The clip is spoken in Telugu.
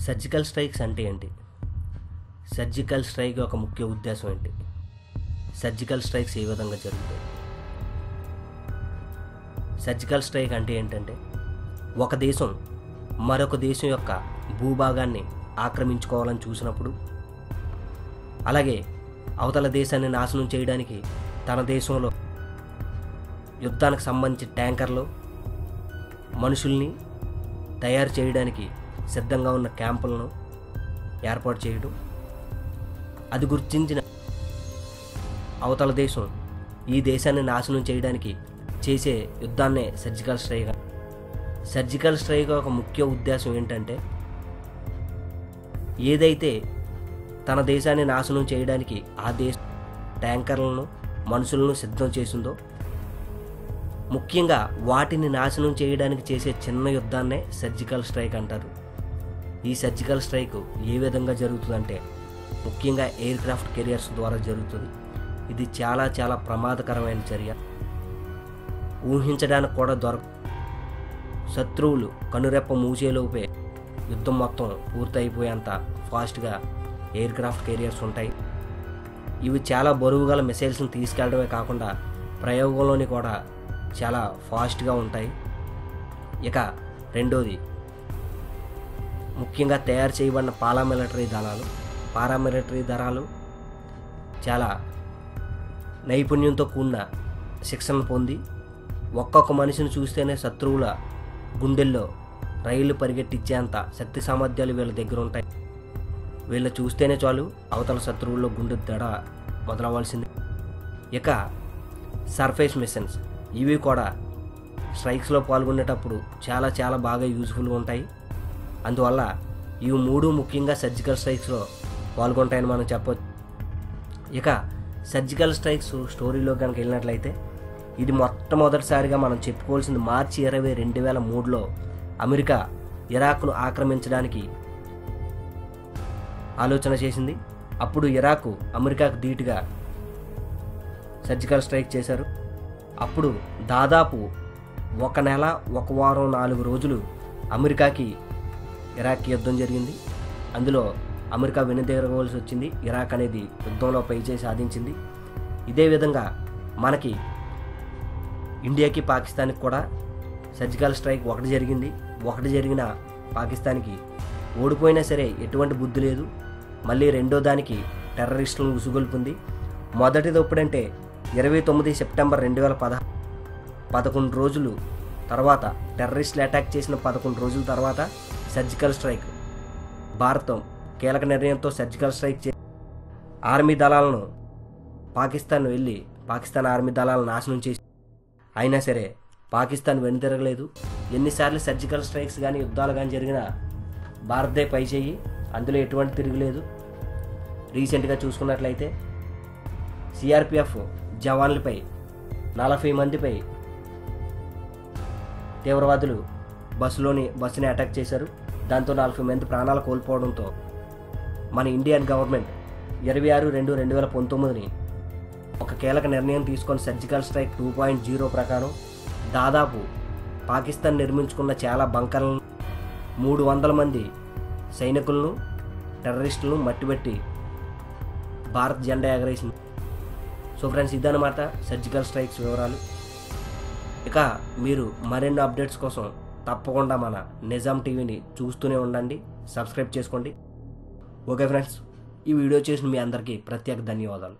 సర్జికల్ స్ట్రైక్స్ అంటే ఏంటి? సర్జికల్ స్ట్రైక్ యొక్క ముఖ్య ఉద్దేశం ఏంటి? సర్జికల్ స్ట్రైక్స్ ఏ విధంగా జరుగుతాయి? సర్జికల్ స్ట్రైక్ అంటే ఏంటంటే, ఒక దేశం మరొక దేశం యొక్క భూభాగాన్ని ఆక్రమించుకోవాలని చూసినప్పుడు, అలాగే అవతల దేశాన్ని నాశనం చేయడానికి తన దేశంలో యుద్ధానికి సంబంధించి ట్యాంకర్లు, మనుషుల్ని తయారు చేయడానికి సిద్ధంగా ఉన్న క్యాంపులను ఏర్పాటు చేయడం, అది గుర్తించిన అవతల దేశం ఈ దేశాన్ని నాశనం చేయడానికి చేసే యుద్ధాన్నే సర్జికల్ స్ట్రైక్. సర్జికల్ స్ట్రైక్ ఒక ముఖ్య ఉద్దేశం ఏంటంటే, ఏదైతే తన దేశాన్ని నాశనం చేయడానికి ఆ దేశ ట్యాంకర్లను, మనుషులను సిద్ధం చేసిందో, ముఖ్యంగా వాటిని నాశనం చేయడానికి చేసే చిన్న యుద్ధాన్నే సర్జికల్ స్ట్రైక్ అంటారు. ఈ సర్జికల్ స్ట్రైక్ ఏ విధంగా జరుగుతుందంటే, ముఖ్యంగా ఎయిర్ క్రాఫ్ట్ కెరియర్స్ ద్వారా జరుగుతుంది. ఇది చాలా చాలా ప్రమాదకరమైన చర్య. ఊహించడానికి కూడా శత్రువులు కనురెప్ప మూసేలోపే యుద్ధం మొత్తం పూర్తయిపోయేంత ఫాస్ట్గా ఎయిర్ క్రాఫ్ట్ కెరియర్స్ ఉంటాయి. ఇవి చాలా బరువు గల మిసైల్స్ని తీసుకెళ్లడమే కాకుండా ప్రయోగంలోని కూడా చాలా ఫాస్ట్గా ఉంటాయి. ఇక రెండోది, ముఖ్యంగా తయారు చేయబడిన పారామిలిటరీ దళాలు చాలా నైపుణ్యంతో కూడిన శిక్షణ పొంది, ఒక్కొక్క మనిషిని చూస్తేనే శత్రువుల గుండెల్లో రైళ్లు పరిగెట్టించేంత శక్తి సామర్థ్యాలు వీళ్ళ దగ్గర ఉంటాయి. వీళ్ళు చూస్తేనే చాలు అవతల శత్రువుల్లో గుండె దడ మొదలవ్వాల్సింది. ఇక సర్ఫేస్ మిషన్స్, ఇవి కూడా స్ట్రైక్స్లో పాల్గొనేటప్పుడు చాలా చాలా బాగా యూజ్ఫుల్గా ఉంటాయి. అందువల్ల ఇవి మూడు ముఖ్యంగా సర్జికల్ స్ట్రైక్స్లో పాల్గొంటాయని మనం చెప్పవచ్చు. ఇక సర్జికల్ స్ట్రైక్స్ స్టోరీలో కనుక వెళ్ళినట్లయితే, ఇది మొట్టమొదటిసారిగా మనం చెప్పుకోవాల్సింది మార్చి 20, 2003లో అమెరికా ఇరాక్ను ఆక్రమించడానికి ఆలోచన చేసింది. అప్పుడు ఇరాక్ అమెరికాకు ధీటుగా సర్జికల్ స్ట్రైక్ చేశారు. అప్పుడు దాదాపు 1 నెల 1 వారం 4 రోజులు అమెరికాకి ఇరాక్ యుద్ధం జరిగింది. అందులో అమెరికా వెనుదిరగవలసి వచ్చింది. ఇరాక్ అనేది యుద్ధంలో పైచేయి సాధించింది. ఇదే విధంగా మనకి ఇండియాకి, పాకిస్తాన్కి కూడా సర్జికల్ స్ట్రైక్ ఒకటి జరిగింది. ఒకటి జరిగిన పాకిస్తాన్కి ఓడిపోయినా సరే ఎటువంటి బుద్ధి లేదు. మళ్ళీ రెండో దానికి టెర్రరిస్టులను ఉసుగొల్పుంది. మొదటిది ఎప్పుడంటే 29 సెప్టెంబర్ 2010, 11 రోజులు తర్వాత, టెర్రరిస్టులు అటాక్ చేసిన 11 రోజుల తర్వాత సర్జికల్ స్ట్రైక్, భారతం కీలక నిర్ణయంతో సర్జికల్ స్ట్రైక్ ఆర్మీ దళాలను పాకిస్తాన్ ఆర్మీ దళాలను నాశనం చేసి, అయినా సరే పాకిస్తాన్ వెనుతిరగలేదు. ఎన్నిసార్లు సర్జికల్ స్ట్రైక్స్ కానీ యుద్ధాలు కానీ జరిగినా భారత్దే పై చేయి, అందులో ఎటువంటి తిరుగులేదు. రీసెంట్గా చూసుకున్నట్లయితే సిఆర్పిఎఫ్ జవాన్లపై 40 మందిపై తీవ్రవాదులు బస్సుని అటాక్ చేశారు. దాంతో 40 మంది ప్రాణాలు కోల్పోవడంతో మన ఇండియన్ గవర్నమెంట్ 26/2/2019 ఒక కీలక నిర్ణయం తీసుకొని సర్జికల్ స్ట్రైక్ 2.0 ప్రకారం దాదాపు పాకిస్తాన్ నిర్మించుకున్న చాలా బంకర్లను, 300 మంది సైనికులను, టెర్రరిస్టులను మట్టిపెట్టి భారత్ జెండా ఎగరేసింది. సో ఫ్రెండ్స్, ఇదన్నమాట సర్జికల్ స్ట్రైక్స్ వివరాలు. ఇక మీరు మరిన్ని అప్డేట్స్ కోసం తప్పకుండా మన నిజాం టీవీని చూస్తూనే ఉండండి, సబ్స్క్రైబ్ చేసుకోండి. ఓకే ఫ్రెండ్స్, ఈ వీడియో చేసిన మీ అందరికీ ప్రత్యేక ధన్యవాదాలు.